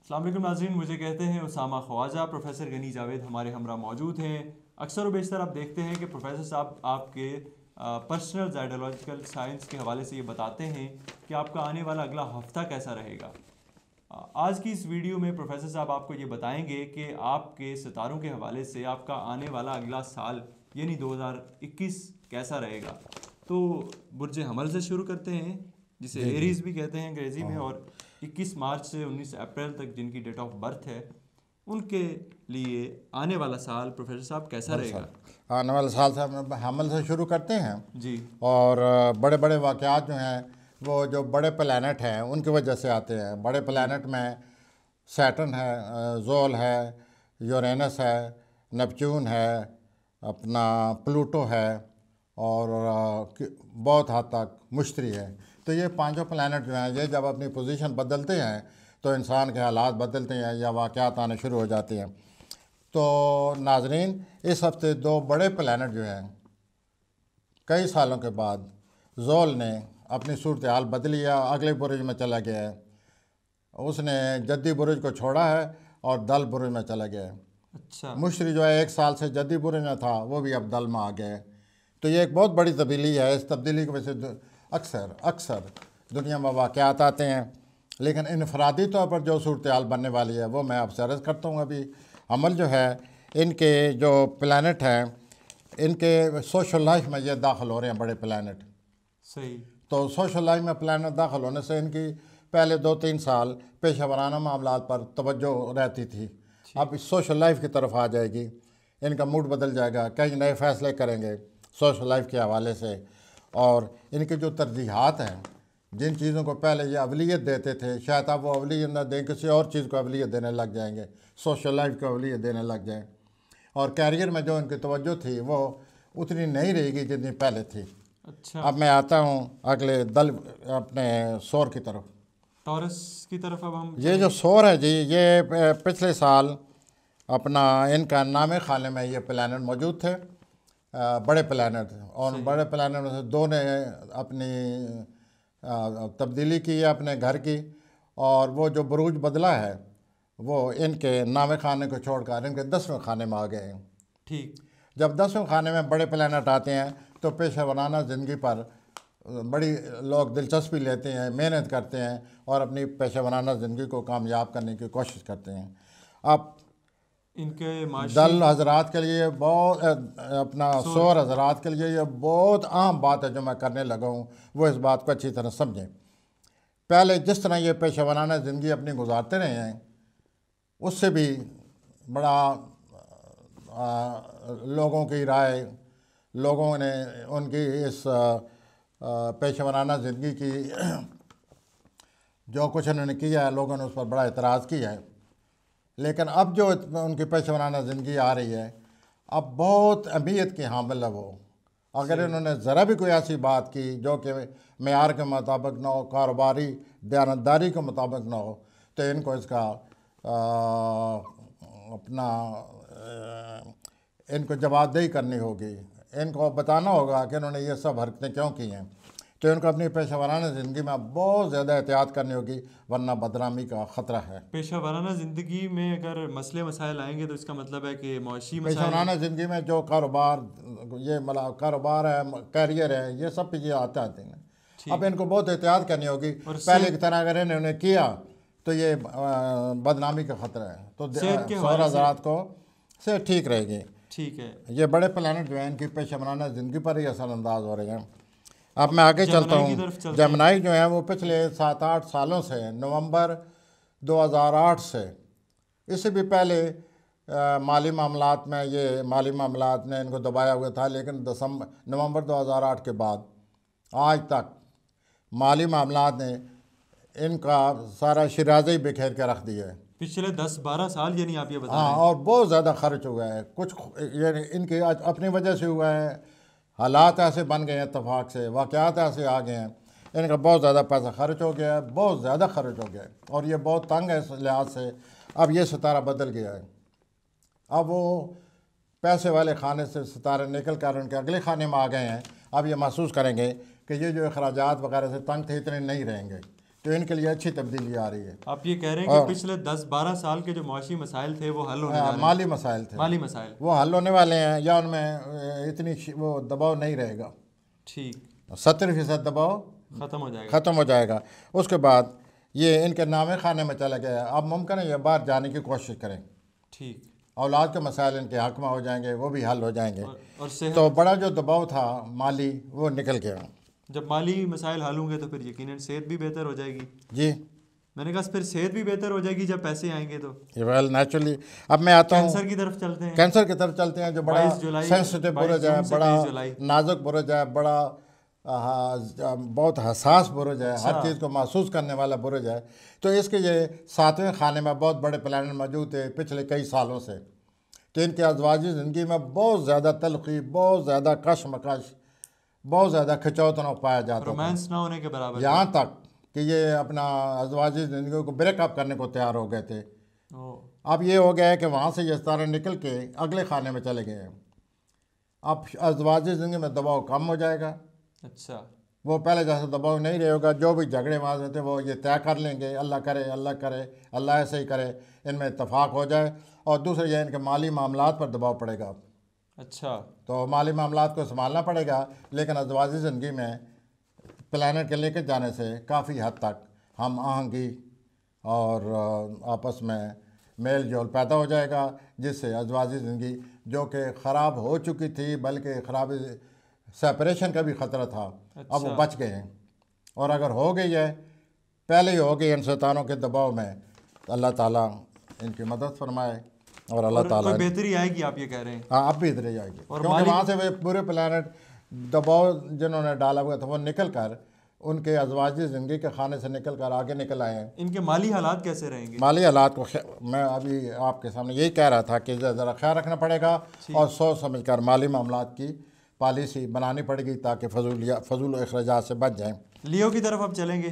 अस्सलाम वालेकुम नाज़रीन, मुझे कहते हैं उसामा ख्वाजा। प्रोफेसर गनी जावेद हमारे हमरा मौजूद हैं। अक्सर व बेशतर आप देखते हैं कि प्रोफेसर साहब आपके पर्सनल जाइडोलॉजिकल साइंस के हवाले से ये बताते हैं कि आपका आने वाला अगला हफ्ता कैसा रहेगा। आज की इस वीडियो में प्रोफेसर साहब आपको ये बताएंगे कि आपके सितारों के हवाले से आपका आने वाला अगला साल यानी 2021 कैसा रहेगा। तो बुर्ज हमल से शुरू करते हैं, जिसे जी जी। एरीज भी कहते हैं अंग्रेज़ी में, हाँ। और 21 मार्च से 19 अप्रैल तक जिनकी डेट ऑफ बर्थ है, उनके लिए आने वाला साल प्रोफेसर साहब कैसा बल साल रहेगा। आने वाले साल से हम हमल से शुरू करते हैं। जी और बड़े बड़े वाक़यात जो हैं वो जो बड़े प्लैनेट हैं उनकी वजह से आते हैं। बड़े जी प्लैनेट में सैटर्न है, जोल है, यूरेनस है, नेपच्यून है, अपना प्लूटो है, और बहुत हद तक मुश्तरी है। तो ये पांचों प्लैनेट जो हैं ये जब अपनी पोजीशन बदलते हैं तो इंसान के हालात बदलते हैं या वाक़यात आने शुरू हो जाते हैं। तो नाजरीन, इस हफ्ते दो बड़े प्लैनेट जो हैं कई सालों के बाद जोल ने अपनी सूरत हाल बदली है, अगले बुरुज में चला गया है। उसने जद्दी बुरुज को छोड़ा है और दल बुरुज में चला गया है। अच्छा। मुशरी जो है 1 साल से जद्दी बुरुज में था वो भी अब दल में आ गया है। तो ये एक बहुत बड़ी तब्दीली है। इस तब्दीली की वजह से अक्सर अक्सर दुनिया में वाक़यात आते हैं, लेकिन इनफरादी तौर पर जो सूरत हाल बनने वाली है वो मैं आपसे अर्ज़ करता हूँ। अभी अमल जो है इनके जो प्लैनेट हैं इनके सोशल लाइफ में ये दाखिल हो रहे हैं बड़े प्लैनेट। सही। तो सोशल लाइफ में प्लैनेट दाखिल होने से इनकी पहले 2-3 साल पेशा वराना मामला पर तवज्जो रहती थी, अब इस सोशल लाइफ की तरफ आ जाएगी। इनका मूड बदल जाएगा, कई नए फैसले करेंगे सोशल लाइफ के हवाले से। और इनकी जो तरजीहात हैं, जिन चीज़ों को पहले ये अवलियत देते थे शायद अब वो अवलियत न दें, किसी और चीज़ को अवलियत देने लग जाएंगे, सोशल लाइफ को अवलियत देने लग जाएँ। और कैरियर में जो इनकी तवज्जो थी वो उतनी नहीं रहेगी जितनी पहले थी। अच्छा। अब मैं आता हूँ अगले दल अपने सौर की तरफ। टॉरस की तरफ अब हम ये जो सौर है जी, ये पिछले साल अपना इनका नामे खाने में ये प्लैनेट मौजूद थे, बड़े प्लैनेट। और सही। बड़े प्लैनेट में से दो ने अपनी तब्दीली की है अपने घर की, और वो जो बुरूज बदला है वो इनके नामे खाने को छोड़कर इनके 10वें खाने में आ गए हैं। ठीक। जब 10वें खाने में बड़े प्लैनेट आते हैं तो पेशा वराना ज़िंदगी पर बड़ी लोग दिलचस्पी लेते हैं, मेहनत करते हैं और अपनी पेशा वराना ज़िंदगी को कामयाब करने की कोशिश करते हैं। अब इनके माशी दल हजरात के लिए बहुत अपना सोर। सौर हजरात के लिए ये बहुत अहम बात है जो मैं करने लगा हूँ, वो इस बात को अच्छी तरह समझें। पहले जिस तरह ये पेशा वराना ज़िंदगी अपनी गुजारते रहे हैं उससे भी बड़ा लोगों की राय, लोगों ने उनकी इस पेशा वराना ज़िंदगी की जो कुछ उन्होंने किया है लोगों ने उस पर बड़ा एतराज़ किया है। लेकिन अब जो उनकी पेशा वराना ज़िंदगी आ रही है अब बहुत अहमियत की हामिल है वो। अगर इन्होंने ज़रा भी कोई ऐसी बात की जो कि मेयार के मुताबिक ना हो, कारोबारी दयानतदारी के मुताबिक ना हो, तो इनको इसका अपना इनको जवाबदेही करनी होगी। इनको बताना होगा कि इन्होंने ये सब हरकतें क्यों की हैं। तो इनको अपनी पेशा वराना ज़िंदगी में बहुत ज़्यादा एहतियात करनी होगी, वरना बदनामी का ख़तरा है। पेशा वाराना ज़िंदगी में अगर मसले मसाइल आएंगे तो इसका मतलब है कि मुआशी पेशा मसाइल। वराना ज़िंदगी में जो कारोबार, ये मतलब कारोबार है, कैरियर है, ये सब चीज़ें आते हैं। अब ठीक। इनको बहुत एहतियात करनी होगी। और पहले की तरह अगर इन्होंने किया तो ये बदनामी का ख़तरा है। तो सेहत के सौर हवाले से। हज़रात को से ठीक रहेगी। ठीक है। ये बड़े प्लैनेट जो हैं इनकी पेशा वराना ज़िंदगी पर ही असरअंदाज हो रहे हैं। अब मैं आगे चलता जमनाई की हूँ। तरफ चलते हैं। जमनाई जो है वो पिछले 7-8 सालों से, नवंबर 2008 से, इससे भी पहले माली मामलात में ये माली मामलात ने इनको दबाया हुआ था, लेकिन नवंबर 2008 के बाद आज तक माली मामलात ने इनका सारा शराजे ही बिखेर के रख दिया है। पिछले 10-12 साल यानी आप ये बता हाँ, रहे हैं। और बहुत ज़्यादा खर्च हुआ है। कुछ ये इनके अपनी वजह से हुआ है, हालात ऐसे बन गए हैं, इत्तफाक से वाक़यात ऐसे आ गए हैं, इनका बहुत ज़्यादा पैसा खर्च हो गया है, बहुत ज़्यादा खर्च हो गया है। और ये बहुत तंग है इस लिहाज से। अब ये सितारा बदल गया है। अब वो पैसे वाले खाने से सितारे निकल कर उनके अगले खाने में आ गए हैं। अब ये महसूस करेंगे कि ये जो अखराजात वगैरह से तंग थे इतने नहीं रहेंगे, तो इनके लिए अच्छी तब्दीली आ रही है। आप ये कह रहे हैं कि पिछले 10-12 साल के जो मुआशी मसाइल थे वो हल होने जा रहे हैं। माली मसाइल थे, माली मसाइल वो हल होने वाले हैं, या उनमें इतनी वो दबाव नहीं रहेगा। ठीक, 70% दबाव ख़त्म हो जाएगा। ख़त्म हो जाएगा। उसके बाद ये इनके नामे खाने में चला गया। अब मुमकिन है ये बाहर जाने की कोशिश करें, ठीक, औलाद के मसाइल इनके हक़ में हो जाएंगे, वो भी हल हो जाएंगे। और सेहत, तो बड़ा जो दबाव था माली वो निकल गया। जब माली मसाइल हल होंगे तो फिर यकीनन सेहत भी बेहतर हो जाएगी। जी, मैंने कहा फिर सेहत भी बेहतर हो जाएगी जब पैसे आएंगे तो। Well naturally. अब मैं आता हूँ कैंसर की तरफ चलते हैं। कैंसर की तरफ चलते हैं, जो बड़ा 22 जुलाई सेंसिटिव बुरुज है, 22 से बड़ा 23 जुलाई। नाजुक बुरुज है, बड़ा बहुत हसास बुरुज है, हर चीज़ को महसूस करने वाला बुरुज है। तो इसके ये 7वें खाने में बहुत बड़े प्लानट मौजूद थे पिछले कई सालों से। तो इनके अज़वाजी ज़िंदगी में बहुत ज़्यादा तलखी, बहुत ज़्यादा कशमकश, बहुत ज़्यादा खिंचौतनाव पाया जाता था, रोमांस ना होने के बराबर। यहाँ तक कि ये अपना अज़वाजी ज़िंदगी को ब्रेकअप करने को तैयार हो गए थे। अब ये हो गया है कि वहाँ से ये सारे निकल के अगले खाने में चले गए हैं। अब अज़वाजी ज़िंदगी में दबाव कम हो जाएगा। अच्छा, वो पहले जैसा दबाव नहीं रहेगा। जो भी झगड़े वहाँ थे वो ये तय कर लेंगे, अल्लाह करे, अल्लाह करे, अल्लाह ऐसे ही करे, इनमें इत्तफाक हो जाए। और दूसरे ये इनके माली मामलात पर दबाव पड़ेगा। अच्छा, तो माली मामलात को संभालना पड़ेगा, लेकिन अज़वाजी ज़िंदगी में प्लानट के लेकर जाने से काफ़ी हद तक हम आहंगी और आपस में मेल जोल पैदा हो जाएगा, जिससे अज़वाजी ज़िंदगी जो कि ख़राब हो चुकी थी, बल्कि ख़राब सेपरेशन का भी ख़तरा था, अब वो बच गए हैं। और अगर हो गई है, पहले ही हो गई इन शैतानों के दबाव में, तो अल्लाह ताला इनकी मदद फरमाए और अल्लाह ताला कोई बेहतरी आएगी, आप ये कह रहे हैं। हाँ, अब भी इधर ही आएगी, और क्योंकि वहाँ से वे पूरे प्लानट दबाव जिन्होंने डाला हुआ था वो निकल कर उनके अज़वाजी ज़िंदगी के खाने से निकल कर आगे निकल आए हैं। इनके माली हालात कैसे रहेंगे? माली हालात को मैं अभी आपके सामने यही कह रहा था कि ज़रा ख्याल रखना पड़ेगा और सोच समझ कर माली मामलात की पॉलिसी बनानी पड़ेगी, ताकि फजूल अखराजात से बच जाएं। लियो की तरफ अब चलेंगे।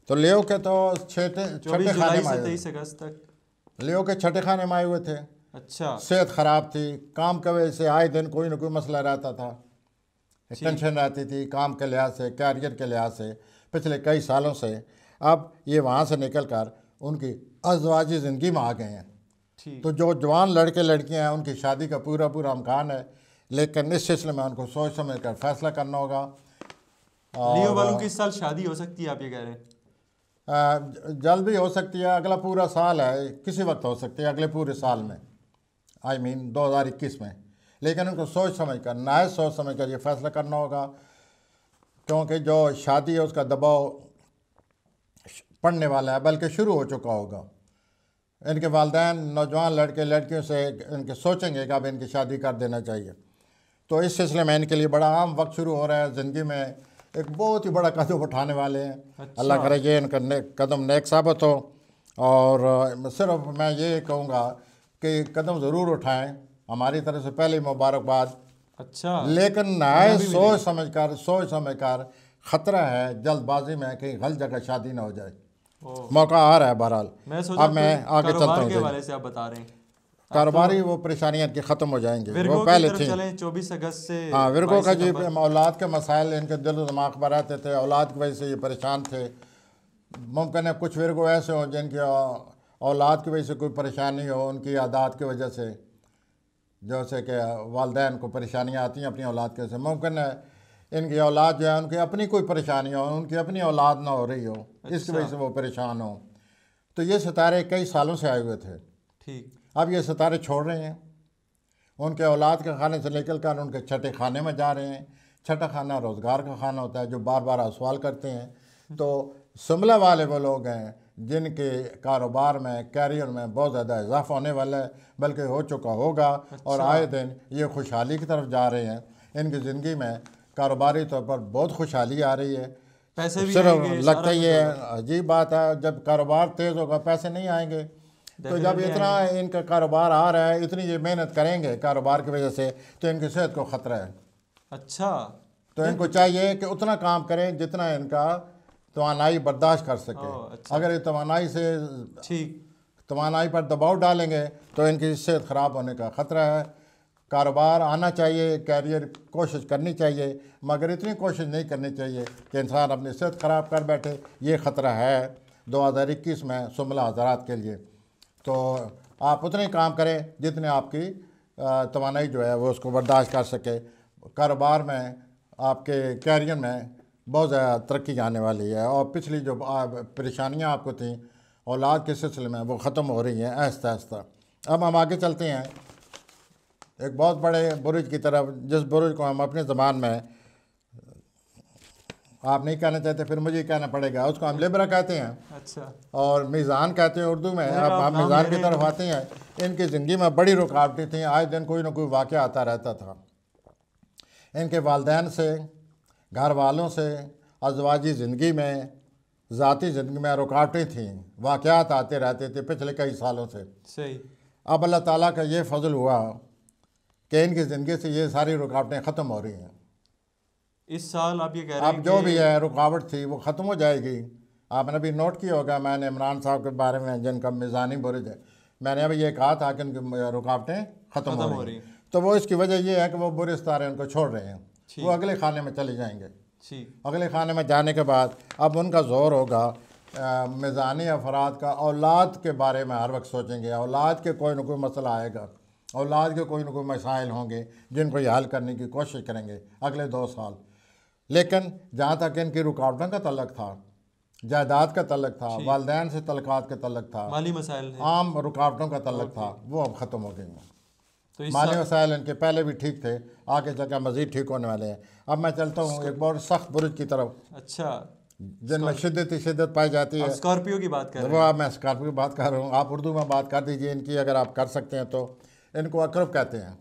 तो लियो के तो छठे खाने में 23 अगस्त तक लियो के छठे खाने में आए हुए थे। अच्छा, सेहत ख़राब थी, काम की वजह से आए दिन कोई ना कोई मसला रहता था, टेंशन रहती थी काम के लिहाज से, कैरियर के लिहाज से, पिछले कई सालों से। अब ये वहाँ से निकल कर उनकी अज़वाजी ज़िंदगी में आ गए हैं। तो जो जवान लड़के लड़कियाँ हैं उनकी शादी का पूरा पूरा इम्कान है, लेकिन इस सिलसिले में उनको सोच समझ कर फैसला करना होगा। लियो वालों की इस साल शादी हो सकती है, आप ये कह रहे हैं? जल्द भी हो सकती है, अगला पूरा साल है, किसी वक्त हो सकती है अगले पूरे साल में, I mean 2021 में। लेकिन उनको सोच समझ कर, नायत सोच समझ कर ये फैसला करना होगा, क्योंकि जो शादी है उसका दबाव पड़ने वाला है, बल्कि शुरू हो चुका होगा। इनके वालिदैन नौजवान लड़के लड़कियों से इनके सोचेंगे कि अब इनकी शादी कर देना चाहिए। तो इस सिलसिले में इनके लिए बड़ा अहम वक्त शुरू हो रहा है ज़िंदगी में, एक बहुत ही बड़ा कदम उठाने वाले हैं। अच्छा। अल्लाह करे ये इनका कदम नेक साबित हो। और सिर्फ मैं ये कहूँगा कि कदम ज़रूर उठाएं, हमारी तरफ से पहले मुबारकबाद। अच्छा, लेकिन नए सोच समझ कर ख़तरा है जल्दबाजी में कहीं गलत जगह शादी ना हो जाए। मौका आ रहा है बहरहाल। अब मैं आगे चलता हूँ। के हवाले से आप बता रहे हैं कारोबारी वो परेशानियाँ की ख़त्म हो जाएंगी, वो पहले थी। 24 अगस्त से। हाँ, विरगो का जी औलाद के मसाइल इनके दिल और दिमाग पर रहते थे, औलाद की वजह से ये परेशान थे। मुमकिन है कुछ विरगो ऐसे हों जिनकी औलाद की वजह से कोई परेशानी हो, उनकी आदत की वजह से, जैसे कि वालिदैन को परेशानियाँ आती हैं अपनी औलाद के वजह से। मुमकिन है इनकी औलाद जो है उनकी अपनी कोई परेशानी हो, उनकी अपनी औलाद ना हो रही हो, इसकी वजह से वो परेशान हो। तो ये सितारे कई सालों से आए हुए थे। ठीक, अब ये सितारे छोड़ रहे हैं, उनके औलाद के खाने से निकल कर उनके छठे खाने में जा रहे हैं। छठा खाना रोज़गार का खाना होता है, जो बार बार सवाल करते हैं। तो सुमला वाले वो लोग हैं जिनके कारोबार में, कैरियर में बहुत ज़्यादा इजाफा होने वाला है, बल्कि हो चुका होगा। और आए दिन ये खुशहाली की तरफ जा रहे हैं। इनकी ज़िंदगी में कारोबारी तौर पर बहुत खुशहाली आ रही है। पैसे भी सिर्फ लगता ही है, अजीब बात है, जब कारोबार तेज़ होगा पैसे नहीं आएंगे। तो जब इतना इनका कारोबार आ रहा है, इतनी ये मेहनत करेंगे कारोबार की वजह से, तो इनकी सेहत को ख़तरा है। अच्छा, तो इनको चाहिए कि उतना काम करें जितना इनका तवानाई बर्दाश्त कर सके। अच्छा। अगर ये तवानाई से ठीक, तवानाई पर दबाव डालेंगे तो इनकी सेहत ख़राब होने का ख़तरा है। कारोबार आना चाहिए, कैरियर कोशिश करनी चाहिए, मगर इतनी कोशिश नहीं करनी चाहिए कि इंसान अपनी सेहत ख़राब कर बैठे। ये ख़तरा है 2021 में शुमला हज़रात के लिए। तो आप उतने काम करें जितने आपकी तवानाई जो है वो उसको बर्दाश्त कर सके। कारोबार में आपके कैरियर में बहुत ज़्यादा तरक्की आने वाली है, और पिछली जो परेशानियां आपको थी औलाद के सिलसिले में वो ख़त्म हो रही हैं आहिस्ता आहिस्ता। अब हम आगे चलते हैं एक बहुत बड़े बुरुज की तरफ, जिस बुरुज को हम अपने ज़बान में, आप नहीं कहना चाहते फिर मुझे कहना पड़ेगा, उसको हम लिब्रा कहते हैं। अच्छा। और मीज़ान कहते हैं उर्दू में। अब आप मीज़ान की तरफ आते हैं। इनकी ज़िंदगी में बड़ी रुकावटें थीं, आए दिन कोई ना कोई वाक़या आता रहता था। इनके वालिदैन से, घर वालों से, अज़वाजी ज़िंदगी में, ज़ाती ज़िंदगी में रुकावटें थीं, वाक़यात आते रहते थे पिछले कई सालों से। सही। अब अल्लाह ताला का ये फजल हुआ कि इनकी ज़िंदगी से ये सारी रुकावटें ख़त्म हो रही हैं। इस साल आप ये कह रहे हैं अब जो भी है रुकावट थी वो ख़त्म हो जाएगी। आपने भी नोट किया होगा, मैंने इमरान साहब के बारे में, जिनका मीज़ानी बुरुज है, मैंने अभी ये कहा था कि उनकी रुकावटें ख़त्म हो रही हैं। तो वो इसकी वजह ये है कि वो बुरे सितारे उनको छोड़ रहे हैं, वो अगले खाने में चले जाएंगे। अगले खाने में जाने के बाद अब उनका ज़ोर होगा मीज़ानी अफराद का, औलाद के बारे में हर वक्त सोचेंगे। औलाद के कोई ना कोई मसला आएगा, औलाद के कोई ना कोई मसाइल होंगे जिनको ये हल करने की कोशिश करेंगे अगले 2 साल। लेकिन जहाँ तक इनकी रुकावटों का तल्लक था, जायदाद का तल्लक था, वालिदैन से तल्लुकात का तल्लक था, माली मसाइल, आम रुकावटों का तल्लक था, वो अब ख़त्म हो गई हैं। तो माली मसाइल इनके पहले भी ठीक थे, आगे चलकर मज़ीद ठीक होने वाले हैं। अब मैं चलता हूँ एक बहुत सख्त बुरुज की तरफ। अच्छा। जिनमें शिद्दत पाई जाती है। स्कॉर्पियो की बात कर रहे हैं? वो अब मैं स्कॉर्पियो की बात कर रहा हूँ, आप उर्दू में बात कर दीजिए इनकी, अगर आप कर सकते हैं तो। इनको अकरब कहते हैं,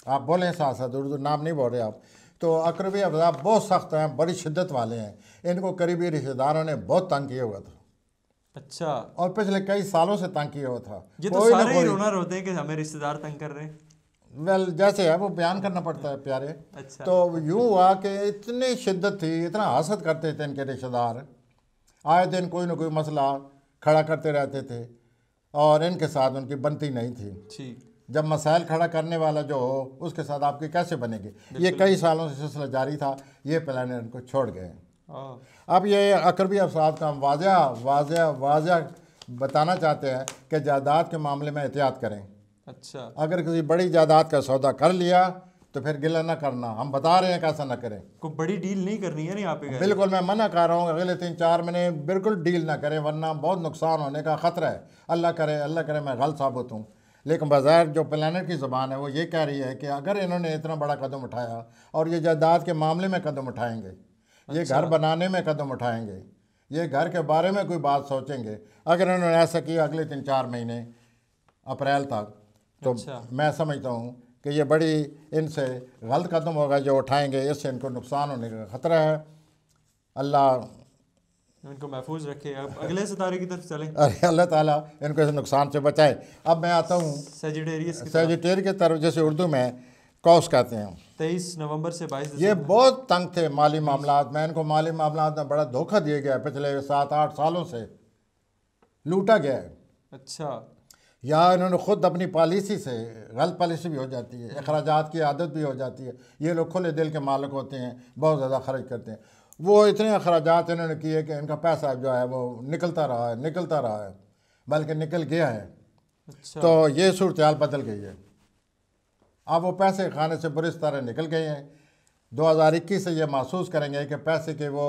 आप बोलें साथ साथ, उर्दू नाम नहीं बोल रहे आप। तो अकरबी अवज़ाब बहुत सख्त हैं, बड़ी शिद्दत वाले हैं। इनको करीबी रिश्तेदारों ने बहुत तंग किया हुआ था। अच्छा। और पिछले कई सालों से तंग किया हुआ था। ये तो सारे ही रोना रोते हैं कि हमें रिश्तेदार तंग कर रहे हैं। वेल जैसे है वो बयान करना पड़ता है प्यारे। अच्छा। तो यूँ हुआ कि इतनी शिद्दत थी, इतना हसद करते थे इनके रिश्तेदार, आए दिन कोई ना कोई मसला खड़ा करते रहते थे, और इनके साथ उनकी बनती नहीं थी। जब मसाइल खड़ा करने वाला जो हो उसके साथ आपकी कैसे बनेगी। ये कई सालों से सिलसिला जारी था, ये प्लान इनको छोड़ गए। अब ये अकरबी अफसाद का हम वाज़ा बताना चाहते हैं कि जायदाद के मामले में एहतियात करें। अच्छा। अगर किसी बड़ी जायदाद का सौदा कर लिया तो फिर गिला ना करना, हम बता रहे हैं कैसा ना करें। कोई बड़ी डील नहीं करनी है, नहीं आप बिल्कुल मैं मना कर रहा हूँ, अगले 3-4 महीने बिल्कुल डील ना करें, वरना बहुत नुकसान होने का ख़तरा है। अल्लाह करे मैं गलत साबित हूँ। लेकिन बाज़ार जो प्लानर की ज़बान है वो ये कह रही है कि अगर इन्होंने इतना बड़ा कदम उठाया, और ये जायदाद के मामले में कदम उठाएंगे, ये घर बनाने में कदम उठाएंगे, ये घर के बारे में कोई बात सोचेंगे, अगर इन्होंने ऐसा किया अगले 3-4 महीने अप्रैल तक, तो मैं समझता हूँ कि ये बड़ी इनसे गलत कदम होगा जो उठाएंगे, इससे इनको नुकसान होने का ख़तरा है। अल्लाह इनको महफूज रखे। अब अगले सितारे की तरफ चलें। अरे अल्लाह ताला इनको इस नुकसान से बचाए। अब मैं आता हूँ सजिटेरियस की तरफ, जैसे उर्दू में कौस कहते हैं। 23 नवंबर से 22 ये बहुत तंग थे माली मामलात में। इनको माली मामलात में बड़ा धोखा दिया गया है, पिछले 7-8 सालों से लूटा गया है। अच्छा। या इन्होंने ख़ुद अपनी पॉलिसी से, गलत पॉलिसी भी हो जाती है, अखराजात की आदत भी हो जाती है। ये लोग खुले दिल के मालिक होते हैं, बहुत ज़्यादा खर्च करते हैं। वो इतने अखराजात इन्होंने किए कि इनका पैसा जो है वो निकलता रहा है, बल्कि निकल गया है। अच्छा। तो ये सूरत हाल बदल गई है। अब वो पैसे खाने से बुरी तरह निकल गए हैं। 2021 से ये महसूस करेंगे कि पैसे के वो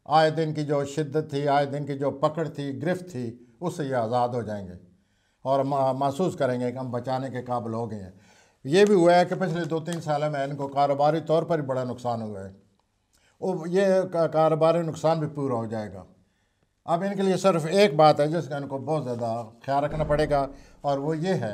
आए दिन की जो शिद्दत थी, आए दिन की जो पकड़ थी, गिरफ्त थी, उससे ये आज़ाद हो जाएंगे और महसूस करेंगे कि हम बचाने के काबिल हो गए हैं। ये भी हुआ है कि पिछले 2-3 सालों में इनको कारोबारी तौर पर ही बड़ा नुकसान हुआ है। वो ये कारोबारी नुकसान भी पूरा हो जाएगा। अब इनके लिए सिर्फ एक बात है जिसका इनको बहुत ज़्यादा ख्याल रखना पड़ेगा, और वो ये है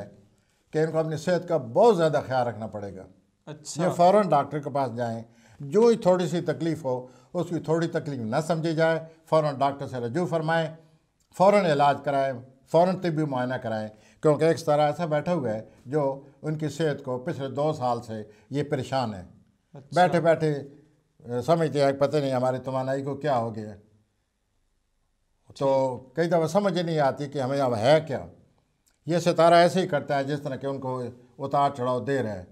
कि इनको अपनी सेहत का बहुत ज़्यादा ख्याल रखना पड़ेगा। अच्छा। ये फ़ौरन डॉक्टर के पास जाएं, जो ही थोड़ी सी तकलीफ़ हो, उसकी थोड़ी तकलीफ ना समझी जाए, फ़ौरन डॉक्टर से रजू फरमाएँ, फ़ौरन इलाज कराएँ, फ़ौरन तिब्बी मुआयना कराएँ। क्योंकि एक तरह ऐसा बैठा हुआ है जो उनकी सेहत को पिछले 2 साल से ये परेशान है। अच्छा। बैठे बैठे समझते हैं पता नहीं हमारी तवानाई को क्या हो गया, तो कई दफ़ा समझ नहीं आती कि हमें अब है क्या। ये सितारा ऐसे ही करता है जिस तरह के उनको उतार चढ़ाव दे रहा है।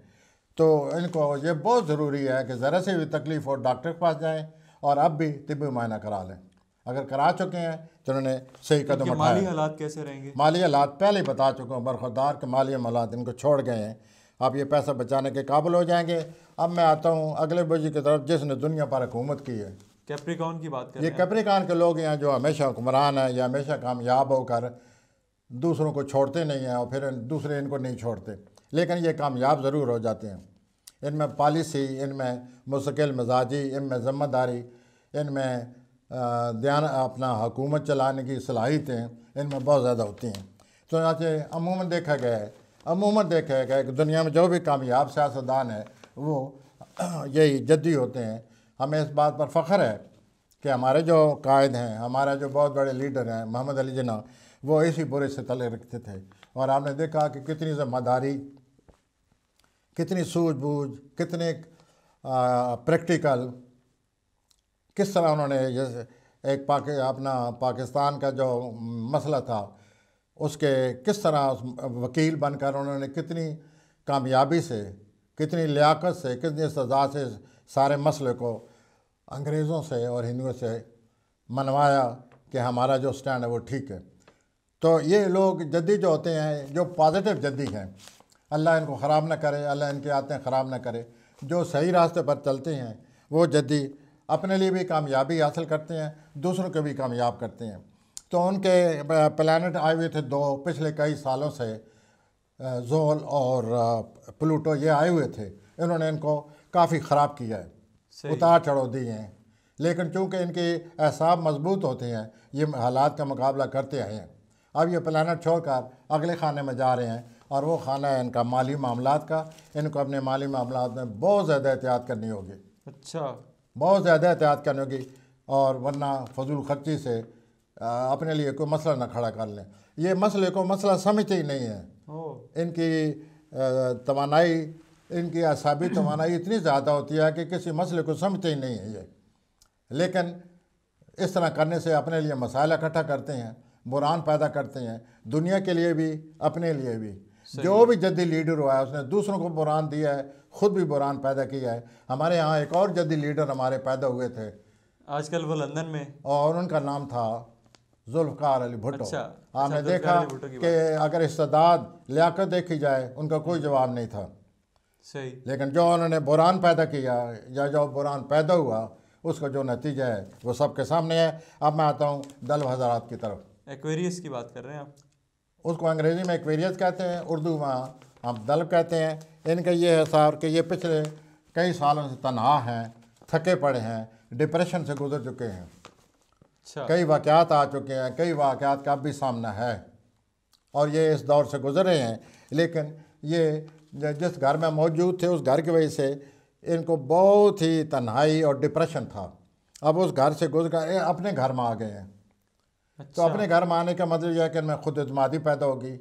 तो इनको ये बहुत ज़रूरी है कि ज़रा से भी तकलीफ़ हो डॉक्टर के पास जाएं और अब भी तिब्बी मुआयना करा लें। अगर करा चुके हैं तो उन्होंने सही कदम इनके उठाया। माली हालात कैसे रहेंगे? माली हालात पहले ही बता चुका हूँ, बरखुरदार के माली हालात इनको छोड़ गए हैं। अब ये पैसा बचाने के काबिल हो जाएंगे। अब मैं आता हूँ अगले बुझी की तरफ जिसने दुनिया पर हुकूमत की है। कैप्रिकॉन की बात कर ये रहे हैं? कैप्रिकॉन के लोग हैं जो हमेशा हुक्मरान हैं या हमेशा कामयाब होकर दूसरों को छोड़ते नहीं हैं और फिर दूसरे इनको नहीं छोड़ते, लेकिन ये कामयाब ज़रूर हो जाते हैं। इनमें पॉलिसी, इनमें मुस्तकिल मिजाजी, इनमें ज़िम्मेदारी, इनमें ध्यान अपना हुकूमत चलाने की सलाहियतें इनमें बहुत ज़्यादा होती हैं। तो यहाँ से अमूमन देखा गया है कि दुनिया में जो भी कामयाब सियासतदान है वो यही जद्दी होते हैं। हमें इस बात पर फ़ख्र है कि हमारे जो कायद हैं, हमारे जो बहुत बड़े लीडर हैं, मोहम्मद अली जिन्ना, वो इसी बुरे से तले रखते थे। और आपने देखा कि कितनी ज़िम्मेदारी, कितनी सूझबूझ, कितने प्रैक्टिकल, किस तरह उन्होंने जैसे एक अपना पाकिस्तान का जो मसला था उसके किस तरह उस वकील बनकर उन्होंने कितनी कामयाबी से, कितनी लियाकत से, कितनी सज़ा से सारे मसले को अंग्रेज़ों से और हिंदुओं से मनवाया कि हमारा जो स्टैंड है वो ठीक है। तो ये लोग जद्दी जो होते हैं, जो पॉजिटिव जद्दी हैं, अल्लाह इनको ख़राब ना करे, अल्लाह इनकी आदतें ख़राब ना करे, जो सही रास्ते पर चलते हैं वो जद्दी अपने लिए भी कामयाबी हासिल करते हैं, दूसरों को भी कामयाब करते हैं। तो उनके प्लैनेट आए हुए थे दो पिछले कई सालों से, जोल और प्लूटो, ये आए हुए थे। इन्होंने इनको काफ़ी ख़राब किया है, उतार चढ़ाव दिए हैं, लेकिन चूँकि इनके एहसाब मजबूत होते हैं ये हालात का मुकाबला करते आए हैं। अब ये प्लैनेट छोड़कर अगले खाने में जा रहे हैं और वो खाना है इनका माली मामलात का। इनको अपने माली मामलात में बहुत ज़्यादा एहतियात करनी होगी। अच्छा, बहुत ज़्यादा एहतियात करनी होगी, और वरना फजूल खर्ची से अपने लिए कोई मसला ना खड़ा कर लें। ये मसले को मसला समझते ही नहीं है। इनकी तवानाई, इनकी असाबी तवानाई इतनी ज़्यादा होती है कि किसी मसले को समझते ही नहीं है ये। लेकिन इस तरह करने से अपने लिए मसाइल इकट्ठा करते हैं, बुरान पैदा करते हैं, दुनिया के लिए भी अपने लिए भी। जो भी जद्दी लीडर हुआ है उसने दूसरों को बुरान दिया है, ख़ुद भी बुरान पैदा किया है। हमारे यहाँ एक और जद्दी लीडर हमारे पैदा हुए थे आजकल वो लंदन में, और उनका नाम था जुल्फ़कार अली भुट्टो। अच्छा, आपने देखा कि अगर इस्तेदाद लियाकत देखी जाए उनका कोई जवाब नहीं था। सही। लेकिन जो उन्होंने बुरान पैदा किया या जो बुरान पैदा हुआ उसका जो नतीजा है वो सबके सामने है। अब मैं आता हूँ दल्व हज़रात की तरफ। एक्वेरियस की बात कर रहे हैं आप? उसको अंग्रेज़ी में एक्वेरियस कहते हैं, उर्दू में हम दल्व कहते हैं। इनका ये है साहब कि ये पिछले कई सालों से तनहा हैं, थके पड़े हैं, डिप्रेशन से गुजर चुके हैं। अच्छा। कई वाक़यात आ चुके हैं, कई वाक़यात का भी सामना है और ये इस दौर से गुजर रहे हैं। लेकिन ये जिस घर में मौजूद थे उस घर की वजह से इनको बहुत ही तन्हाई और डिप्रेशन था। अब उस घर से गुजर कर अपने घर में आ गए हैं। अच्छा। तो अपने घर में आने का मतलब यह है कि इनमें खुद एतमादी पैदा होगी,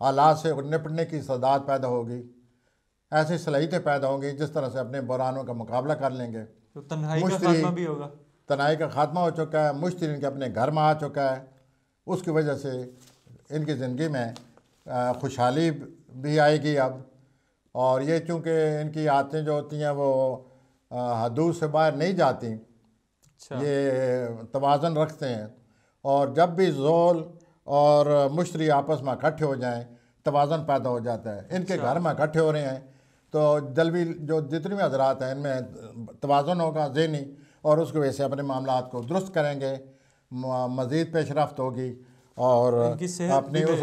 हालात से निपटने की सदात पैदा होगी, ऐसी सलाहियतें पैदा होंगी जिस तरह से अपने बुरानों का मुकाबला कर लेंगे। तो तन्हाई का खात्मा भी होगा। तनाई का खात्मा हो चुका है, मुश्तिल इनके अपने घर में आ चुका है। उसकी वजह से इनकी ज़िंदगी में खुशहाली भी आएगी अब। और ये चूँकि इनकी आदतें जो होती हैं वो हदूद से बाहर नहीं जाती। अच्छा। ये तवाज़न रखते हैं और जब भी ज़ोल और मुश्तरी आपस में इकट्ठे हो जाएं तवाज़न पैदा हो जाता है। इनके घर में इकट्ठे हो रहे हैं तो दलवी जो जितनी भी हज़रात हैं इनमें तवाज़न होगा ज़हनी, और उसकी वजह से अपने मामलात को दुरुस्त करेंगे, मज़ीद पेशरफ्त होगी और अपनी उस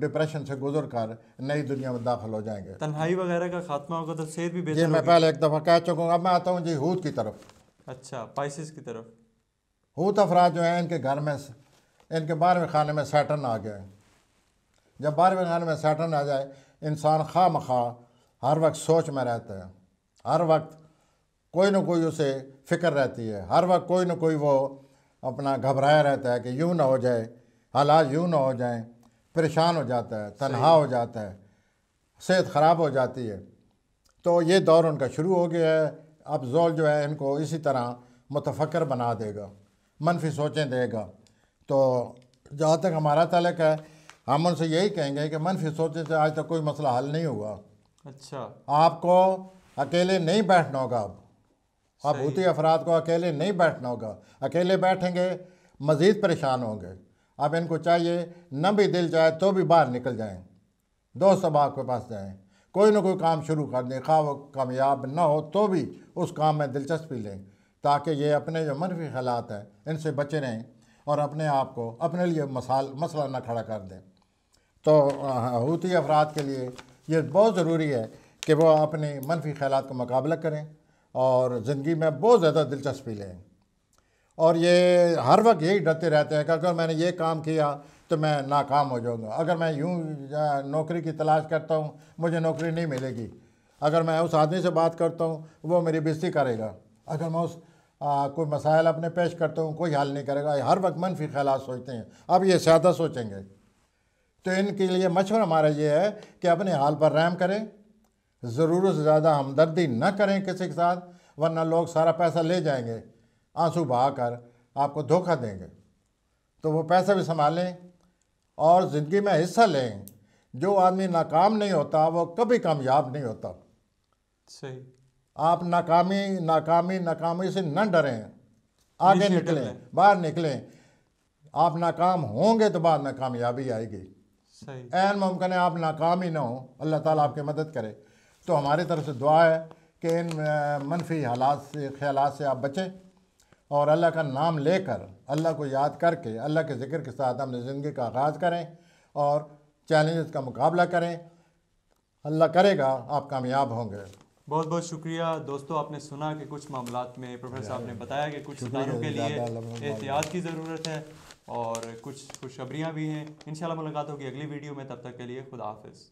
डिप्रेशन से गुजर कर नई दुनिया में दाखिल हो जाएंगे। तन्हाई वगैरह का खात्मा होगा तो सेहत भी बेहतर जी मैं पहले एक दफ़ा कह चुका हूँ। अब मैं आता हूँ जी हूत की तरफ। अच्छा, पाइसिस की तरफ। हूत अफराद जो हैं इनके घर में, इनके 12वें खाने में सैटर्न आ गया। जब 12वें खाने में सैटर्न आ जाए इंसान खा मखा हर वक्त सोच में रहता है, हर वक्त कोई ना कोई उसे फ़िक्र रहती है, हर वक्त कोई ना कोई वो अपना घबराया रहता है कि यूँ ना हो जाए, हालात यूँ ना हो जाएं, परेशान हो जाता है, तन्हा हो जाता है, सेहत ख़राब हो जाती है। तो ये दौर उनका शुरू हो गया है। अब ज़ोल जो है इनको इसी तरह मुतफक्र बना देगा, मनफी सोचें देगा। तो जहाँ तक हमारा ताल्लुक़ है हम उनसे यही कहेंगे कि मनफी सोचने से आज तक कोई मसला हल नहीं हुआ। अच्छा। आपको अकेले नहीं बैठना होगा। अब सही। हूती अफराद को अकेले नहीं बैठना होगा। अकेले बैठेंगे मज़ीद परेशान होंगे। अब इनको चाहिए न भी दिल चाहे तो भी बाहर निकल जाएं, दोस्त अहबाब के पास जाएं, कोई ना कोई काम शुरू कर दें, खा वो कामयाब ना हो तो भी उस काम में दिलचस्पी लें, ताकि ये अपने जो मनफी ख़यालात हैं इनसे बचे रहें और अपने आप को अपने लिए मसला ना खड़ा कर दें। तो हूती अफराद के लिए ये बहुत ज़रूरी है कि वो अपने मनफी ख़यालात का मुकाबला करें और ज़िंदगी में बहुत ज़्यादा दिलचस्पी लें। और ये हर वक्त यही डरते रहते हैं कि अगर मैंने ये काम किया तो मैं नाकाम हो जाऊंगा, अगर मैं यूं नौकरी की तलाश करता हूँ मुझे नौकरी नहीं मिलेगी, अगर मैं उस आदमी से बात करता हूँ वो मेरी बेइज्जती करेगा, अगर मैं उस कोई मसाइल अपने पेश करता हूँ कोई हल नहीं करेगा। हर वक्त मनफी ख्यालात सोचते हैं। अब ये ज़्यादा सोचेंगे तो इनके लिए मशवरा हमारा ये है कि अपने हाल पर रहम करें, ज़रूरत से ज़्यादा हमदर्दी न करें किसी के साथ, वरना लोग सारा पैसा ले जाएंगे, आंसू बहा कर आपको धोखा देंगे। तो वो पैसा भी संभालें और ज़िंदगी में हिस्सा लें। जो आदमी नाकाम नहीं होता वो कभी कामयाब नहीं होता। सही। आप नाकामी से न डरें, आगे इनिशिएटिव निकलें, लें। बाहर निकलें। आप नाकाम होंगे तो बाद में कामयाबी आएगी। सही। ऐन मुमकिन है आप नाकाम ही ना हो, अल्लाह ताला आपकी मदद करे। तो हमारी तरफ से दुआ है कि इन मनफी हालात से ख्यालात से आप बचें और अल्लाह का नाम लेकर, अल्लाह को याद करके, अल्लाह के ज़िक्र के साथ अपनी ज़िंदगी का आगाज़ करें और चैलेंजेस का मुकाबला करें। अल्लाह करेगा आप कामयाब होंगे। बहुत बहुत शुक्रिया दोस्तों, आपने सुना कि कुछ मामलात में प्रोफेसर साहब ने बताया कि कुछ सितारों के लिए एहतियात की ज़रूरत है और कुछ खुशखबरियाँ भी हैं। इंशाल्लाह मुलाकात होगी अगली वीडियो में, तब तक के लिए खुदा हाफिज़।